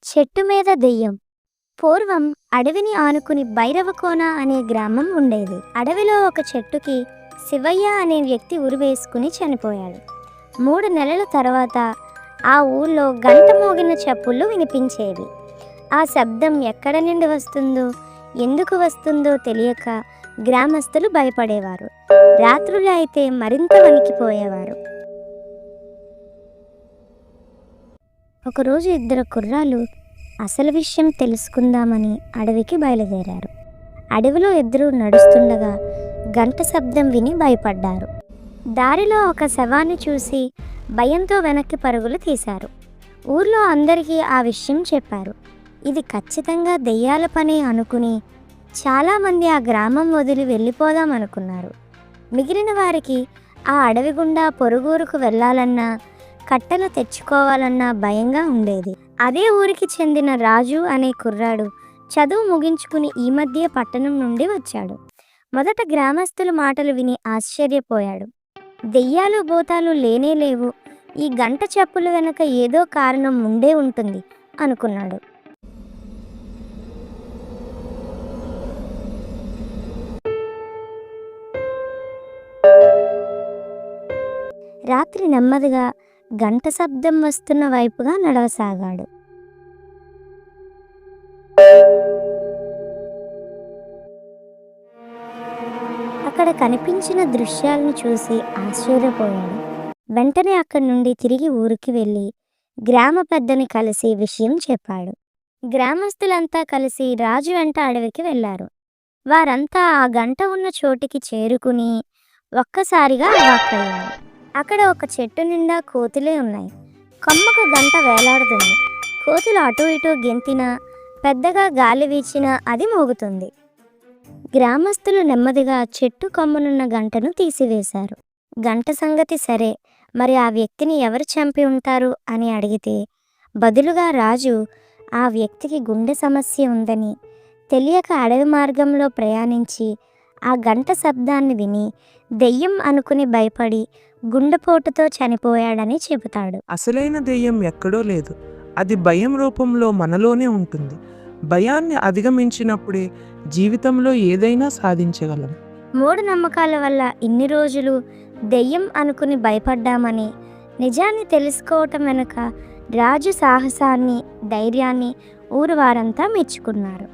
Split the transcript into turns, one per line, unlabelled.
చెట్టు మీద దెయ్యం. పూర్వం అడవిని ఆనుకుని భైరవకోన అనే గ్రామం ఉండేది. అడవిలో ఒక చెట్టుకి శివయ్య అనే వ్యక్తి ఉరివేసుకుని చనిపోయాడు. 3 నెలల తర్వాత ఆ ఊళ్ళో గంట మోగిన చప్పుళ్ళు వినిపించేవి. ఆ శబ్దం ఎక్కడ నుండి వస్తుందో, ఎందుకు వస్తుందో తెలియక గ్రామస్తులు భయపడేవారు. రాత్రులు అయితే మరింత వణికిపోయేవారు. ఒకరోజు 2 కుర్రాళ్ళు అసలు విషయం తెలుసుకుందామని అడవికి బయలుదేరారు. అడవిలో ఇద్దరు నడుస్తుండగా గంట శబ్దం విని భయపడ్డారు. దారిలో ఒక శవాన్ని చూసి భయంతో వెనక్కి పరుగులు తీశారు. ఊర్లో అందరికీ ఆ విషయం చెప్పారు. ఇది ఖచ్చితంగా దెయ్యాల పని అనుకుని చాలామంది ఆ గ్రామం వదిలి వెళ్ళిపోదాం అనుకున్నారు. మిగిలిన వారికి ఆ అడవి గుండా పొరుగురుకు వెళ్ళాలన్నా, కట్టెలు తెచ్చుకోవాలన్నా భయంగా ఉండేది. అదే ఊరికి చెందిన రాజు అనే కుర్రాడు చదువు ముగించుకుని ఈ మధ్య పట్టణం నుండి వచ్చాడు. మొదట గ్రామస్తుల మాటలు విని ఆశ్చర్యపోయాడు. దెయ్యాలు భూతాలు లేనే లేవు, ఈ గంట చప్పుల వెనుక ఏదో కారణం ఉండే ఉంటుంది అనుకున్నాడు. రాత్రి నెమ్మదిగా గంట శబ్దం వస్తున్న వైపుగా నడవసాగాడు. అక్కడ కనిపించిన దృశ్యాలను చూసి ఆశ్చర్యపోయాడు. వెంటనే అక్కడి నుండి తిరిగి ఊరికి వెళ్ళి గ్రామ పెద్దని కలిసి విషయం చెప్పాడు. గ్రామస్తులంతా కలిసి రాజు వెంట అడవికి వెళ్ళారు. వారంతా ఆ గంట ఉన్న చోటికి చేరుకుని ఒక్కసారిగా అవాక్కయ్యారు. అక్కడ ఒక చెట్టు నిండా కోతులే ఉన్నాయి. కొమ్మకు గంట వేలాడుతుంది. కోతులు అటు ఇటు గెంతినా, పెద్దగా గాలి వీచినా అది మోగుతుంది. గ్రామస్తులు నెమ్మదిగా చెట్టు కొమ్మనున్న గంటను తీసివేశారు. గంట సంగతి సరే, మరి ఆ వ్యక్తిని ఎవరు చంపి ఉంటారు అని అడిగితే బదులుగా రాజు ఆ వ్యక్తికి గుండె సమస్య ఉందని తెలియక అడవి మార్గంలో ప్రయాణించి ఆ గంట శబ్దాన్ని విని దెయ్యం అనుకుని భయపడి గుండెపోటుతో చనిపోయాడని చెబుతాడు.
అసలైన దెయ్యం ఎక్కడో లేదు, అది భయం రూపంలో మనలోనే ఉంటుంది. భయాన్ని అధిగమించినప్పుడే జీవితంలో ఏదైనా సాధించగలం.
మూఢనమ్మకాల వల్ల ఇన్ని రోజులు దెయ్యం అనుకుని భయపడ్డామని నిజాన్ని తెలుసుకోవటం వెనుక రాజు సాహసాన్ని, ధైర్యాన్ని ఊరు వారంతా మెచ్చుకున్నారు.